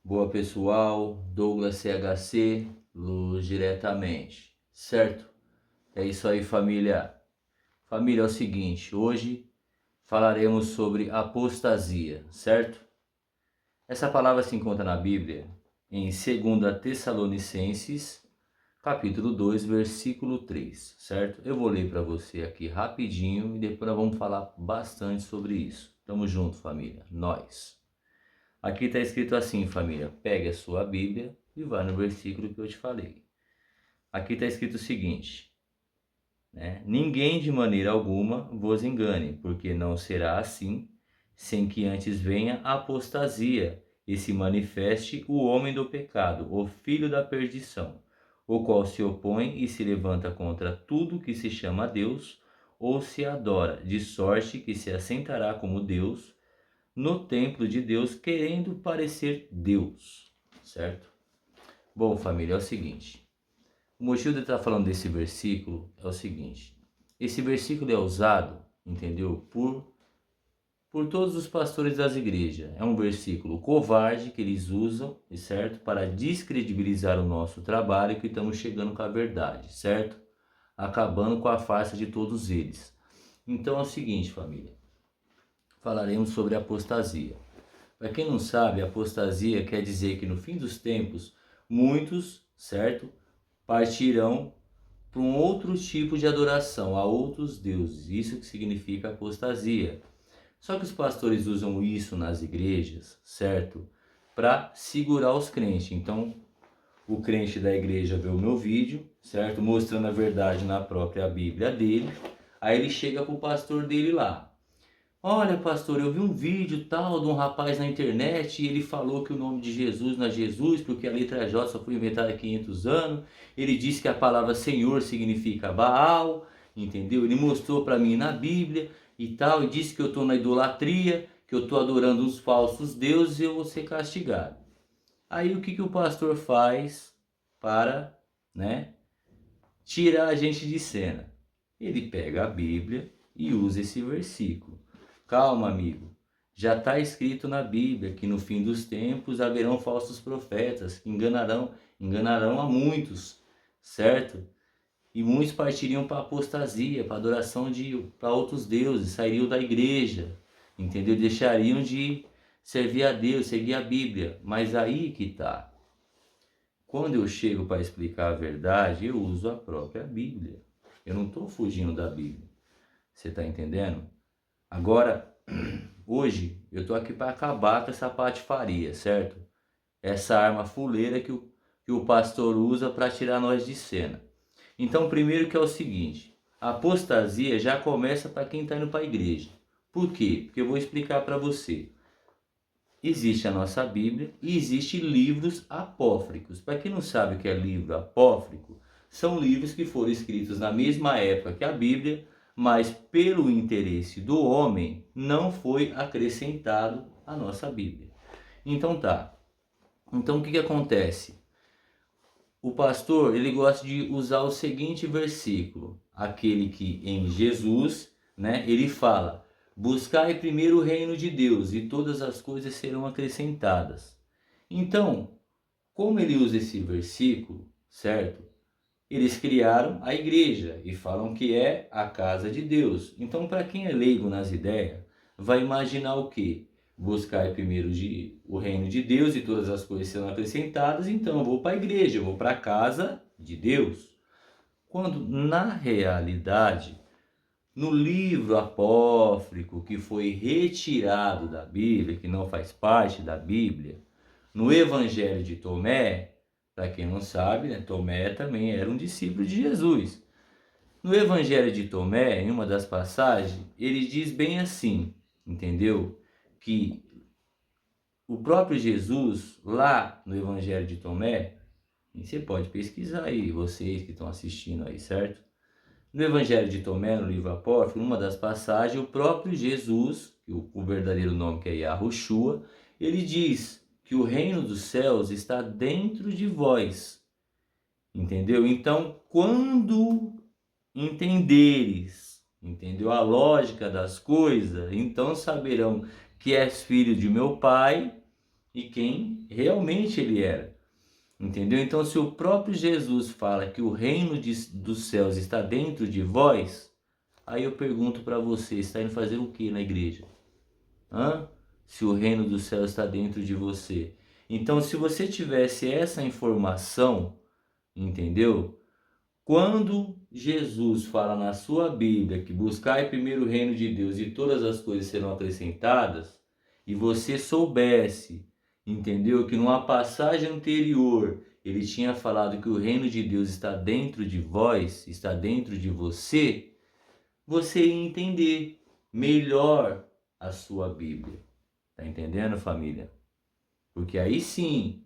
Boa pessoal, Douglas CHC, Luz diretamente, certo? É isso aí, família. Família, é o seguinte, hoje falaremos sobre apostasia, certo? Essa palavra se encontra na Bíblia em 2 Tessalonicenses, capítulo 2, versículo 3, certo? Eu vou ler para você aqui rapidinho e depois nós vamos falar bastante sobre isso. Tamo junto, família, nós. Aqui está escrito assim, família, pegue a sua Bíblia e vá no versículo que eu te falei. Aqui está escrito o seguinte, né? Ninguém de maneira alguma vos engane, porque não será assim, sem que antes venha a apostasia e se manifeste o homem do pecado, o filho da perdição, o qual se opõe e se levanta contra tudo que se chama Deus ou se adora, de sorte que se assentará como Deus no templo de Deus, querendo parecer Deus, certo? Bom, família, é o seguinte. O motivo de eu estar falando desse versículo é o seguinte. Esse versículo é usado, entendeu? Por todos os pastores das igrejas. É um versículo covarde que eles usam, certo? Para descredibilizar o nosso trabalho, que estamos chegando com a verdade, certo? Acabando com a farsa de todos eles. Então é o seguinte, família. Falaremos sobre apostasia. Para quem não sabe, apostasia quer dizer que no fim dos tempos, muitos, certo, partirão para um outro tipo de adoração a outros deuses. Isso que significa apostasia. Só que os pastores usam isso nas igrejas, certo, para segurar os crentes. Então, o crente da igreja vê o meu vídeo, certo, mostrando a verdade na própria Bíblia dele. Aí ele chega para o pastor dele lá. Olha, pastor, eu vi um vídeo tal de um rapaz na internet e ele falou que o nome de Jesus não é Jesus, porque a letra J só foi inventada há 500 anos. Ele disse que a palavra Senhor significa Baal, entendeu? Ele mostrou para mim na Bíblia e tal, e disse que eu estou na idolatria, que eu estou adorando os falsos deuses e eu vou ser castigado. Aí o que o pastor faz para, né, tirar a gente de cena? Ele pega a Bíblia e usa esse versículo. Calma, amigo. Já está escrito na Bíblia que no fim dos tempos haverão falsos profetas que enganarão a muitos, certo? E muitos partiriam para a apostasia, para adoração para outros deuses, sairiam da igreja, entendeu? Deixariam de servir a Deus, seguir a Bíblia. Mas aí que está. Quando eu chego para explicar a verdade, eu uso a própria Bíblia. Eu não estou fugindo da Bíblia. Você está entendendo? Agora, hoje, eu estou aqui para acabar com essa patifaria, certo? Essa arma fuleira que o pastor usa para tirar nós de cena. Então, primeiro que é o seguinte, a apostasia já começa para quem está indo para a igreja. Por quê? Porque eu vou explicar para você. Existe a nossa Bíblia e existe livros apócrifos. Para quem não sabe o que é livro apócrifo, são livros que foram escritos na mesma época que a Bíblia, mas pelo interesse do homem não foi acrescentado à nossa Bíblia. Então tá. Então o que acontece? O pastor, ele gosta de usar o seguinte versículo, aquele que em Jesus, né, ele fala: buscai primeiro o reino de Deus e todas as coisas serão acrescentadas. Então, como ele usa esse versículo, certo? Eles criaram a igreja e falam que é a casa de Deus. Então, para quem é leigo nas ideias, vai imaginar o quê? Buscar primeiro o reino de Deus e todas as coisas serão acrescentadas. Então, eu vou para a igreja, eu vou para a casa de Deus. Quando, na realidade, no livro apócrifo que foi retirado da Bíblia, que não faz parte da Bíblia, no Evangelho de Tomé, para quem não sabe, né, Tomé também era um discípulo de Jesus. No Evangelho de Tomé, em uma das passagens, ele diz bem assim, entendeu? Que o próprio Jesus, lá no Evangelho de Tomé, e você pode pesquisar aí, vocês que estão assistindo aí, certo? No Evangelho de Tomé, no livro apócrifo, numa das passagens, o próprio Jesus, o verdadeiro nome que é Yahushua, ele diz que o reino dos céus está dentro de vós, entendeu? Então, quando entenderes, entendeu, a lógica das coisas, então saberão que és filho de meu Pai e quem realmente ele era. Entendeu? Então, se o próprio Jesus fala que o reino dos céus está dentro de vós, aí eu pergunto para você, está indo fazer o que na igreja? Se o reino dos céus está dentro de você. Então, se você tivesse essa informação, entendeu? Quando Jesus fala na sua Bíblia que buscai primeiro o reino de Deus e todas as coisas serão acrescentadas, e você soubesse, entendeu? Que numa passagem anterior ele tinha falado que o reino de Deus está dentro de vós, está dentro de você, você ia entender melhor a sua Bíblia. Tá entendendo, família? Porque aí sim,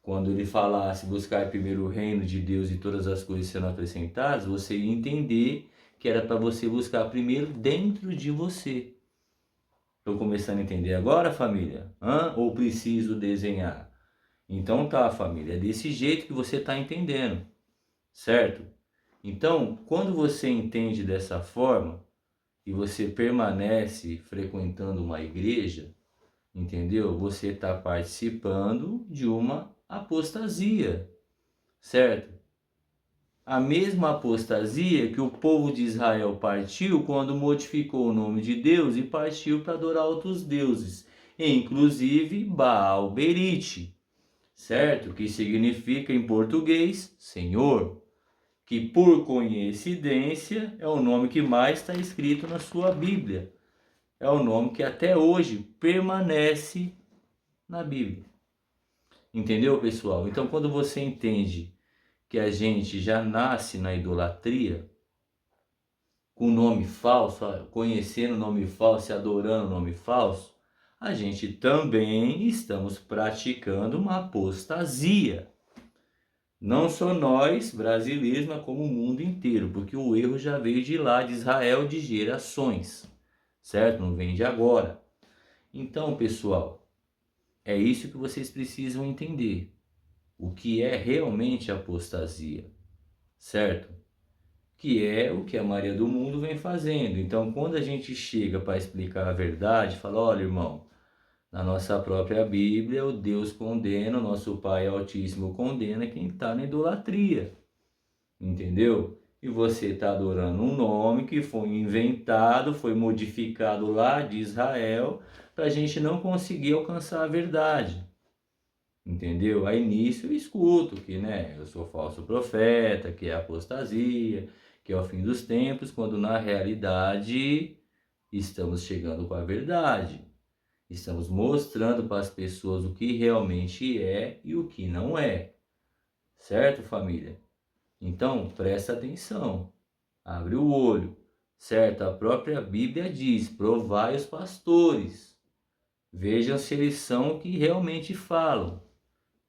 quando ele falasse buscar primeiro o reino de Deus e todas as coisas serão acrescentadas, você ia entender que era para você buscar primeiro dentro de você. Estou começando a entender agora, família? Ou preciso desenhar? Então tá, família, é desse jeito que você está entendendo, certo? Então, quando você entende dessa forma e você permanece frequentando uma igreja, entendeu? Você está participando de uma apostasia, certo? A mesma apostasia que o povo de Israel partiu quando modificou o nome de Deus e partiu para adorar outros deuses, inclusive Baal Berite, certo? Que significa em português Senhor, que por coincidência é o nome que mais está escrito na sua Bíblia. É o nome que até hoje permanece na Bíblia. Entendeu, pessoal? Então, quando você entende que a gente já nasce na idolatria, com nome falso, conhecendo nome falso e adorando nome falso, a gente também estamos praticando uma apostasia. Não só nós, brasileiros, mas como o mundo inteiro, porque o erro já veio de lá, de Israel, de gerações, certo? Não vem de agora. Então, pessoal, é isso que vocês precisam entender. O que é realmente apostasia, certo? Que é o que a maioria do mundo vem fazendo. Então, quando a gente chega para explicar a verdade, fala, olha, irmão, na nossa própria Bíblia, o Deus condena, o nosso Pai Altíssimo condena quem está na idolatria, entendeu? E você está adorando um nome que foi inventado, foi modificado lá de Israel, para a gente não conseguir alcançar a verdade. Entendeu? Aí nisso eu escuto que, eu sou falso profeta, que é apostasia, que é o fim dos tempos, quando na realidade estamos chegando com a verdade. Estamos mostrando para as pessoas o que realmente é e o que não é. Certo, família? Então, presta atenção. Abre o olho. Certo? A própria Bíblia diz, provai os pastores. Vejam se eles são o que realmente falam.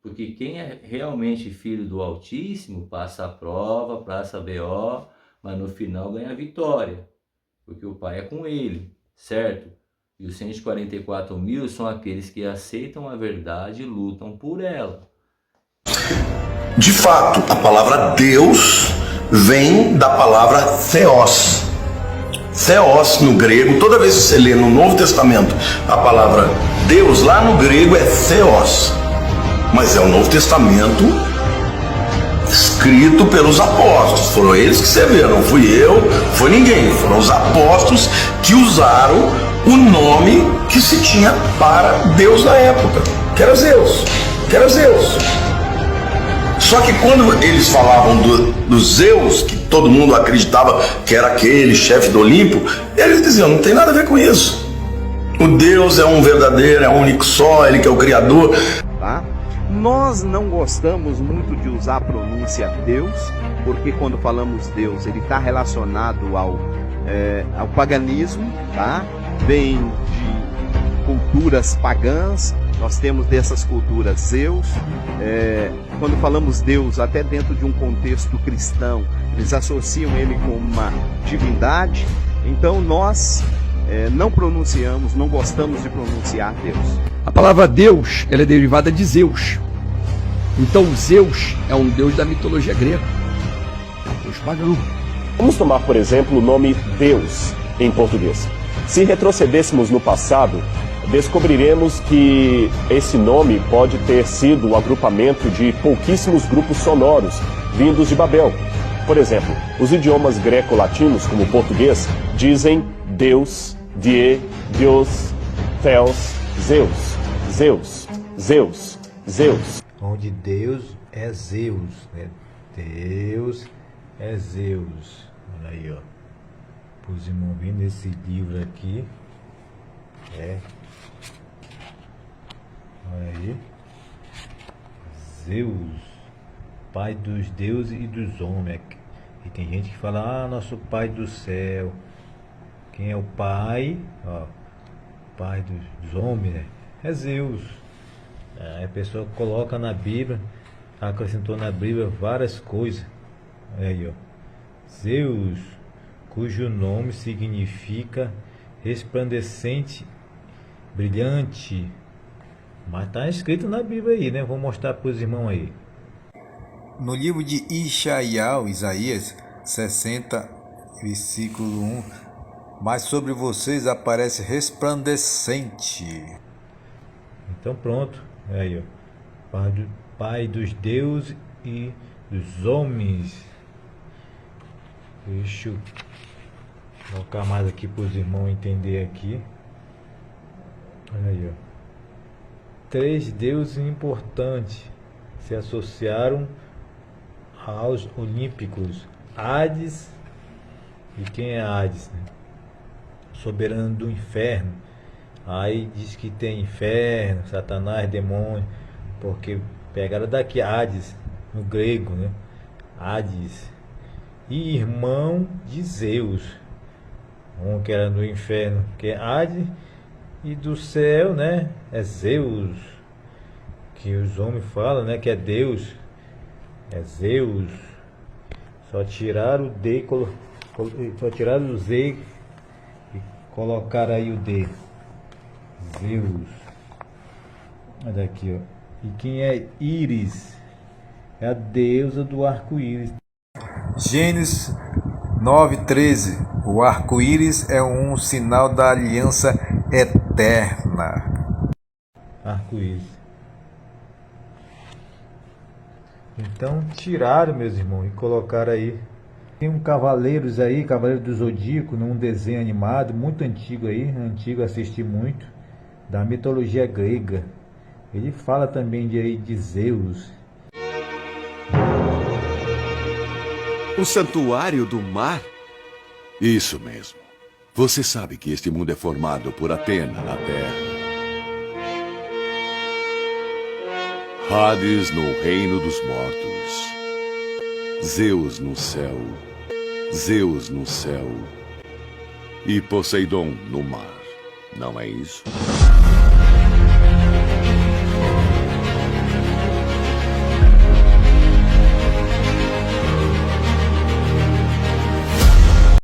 Porque quem é realmente filho do Altíssimo passa a prova, passa a BO, mas no final ganha a vitória. Porque o Pai é com ele, certo? E os 144 mil são aqueles que aceitam a verdade e lutam por ela. De fato, a palavra Deus vem da palavra Theos. Theos no grego, toda vez que você lê no Novo Testamento a palavra Deus, lá no grego é Theos. Mas é o Novo Testamento escrito pelos apóstolos. Foram eles que escreveram, não fui eu, foi ninguém. Foram os apóstolos que usaram o nome que se tinha para Deus na época, que era Zeus. Só que quando eles falavam do Zeus, que todo mundo acreditava que era aquele chefe do Olimpo, eles diziam, não tem nada a ver com isso. O Deus é um verdadeiro, é um único só, ele que é o Criador. Tá? Nós não gostamos muito de usar a pronúncia Deus, porque quando falamos Deus, ele está relacionado ao paganismo, tá? Vem de culturas pagãs, nós temos dessas culturas Zeus. Quando falamos Deus, até dentro de um contexto cristão, eles associam ele com uma divindade. Então nós não pronunciamos, não gostamos de pronunciar Deus. A palavra Deus, ela é derivada de Zeus. Então Zeus é um deus da mitologia grega, deus pagão. Vamos tomar, por exemplo, o nome Deus em português. Se retrocedêssemos no passado, descobriremos que esse nome pode ter sido um agrupamento de pouquíssimos grupos sonoros vindos de Babel. Por exemplo, os idiomas greco-latinos, como o português, dizem Deus, Die, Deus, Theos, Zeus, Zeus, Zeus, Zeus. Onde Deus é Zeus, né? Deus é Zeus. Olha aí, ó. Para os irmãos vindo esse livro aqui. Olha aí. Zeus, Pai dos deuses e dos homens. E tem gente que fala, nosso Pai do céu. Quem é o Pai? Ó, Pai dos homens, né? É Zeus. A pessoa coloca na Bíblia, acrescentou na Bíblia várias coisas. Olha aí, ó. Zeus, cujo nome significa resplandecente, brilhante. Mas está escrito na Bíblia aí, né? Vou mostrar para os irmãos aí. No livro de Isaías 60, versículo 1, mas sobre vocês aparece resplandecente. Então pronto, aí ó, Pai dos deuses e dos homens. Deixa eu colocar mais aqui para os irmãos entender aqui. Olha aí, ó. 3 deuses importantes se associaram aos olímpicos. Hades, e quem é Hades, né? Soberano do inferno. Aí diz que tem inferno, Satanás, demônio, porque pegaram daqui Hades, no grego, né? Hades. E irmão de Zeus. Um que era no inferno, que é Hades, e do céu, né? É Zeus. Que os homens falam, né? Que é Deus. É Zeus. Só tiraram o D, só tiraram o Z e colocaram aí o D. Zeus. Olha aqui, ó. E quem é Íris? É a deusa do arco-íris. Gênesis 9:13. O arco-íris é um sinal da aliança eterna. Arco-íris. Então tiraram, meus irmãos, e colocaram aí. Tem um Cavaleiros aí, Cavaleiro do Zodíaco, num desenho animado muito antigo aí, antigo, assisti muito, da mitologia grega. Ele fala também de Zeus. O Santuário do Mar? Isso mesmo. Você sabe que este mundo é formado por Atena na Terra, Hades no reino dos mortos, Zeus no céu, e Poseidon no mar. Não é isso?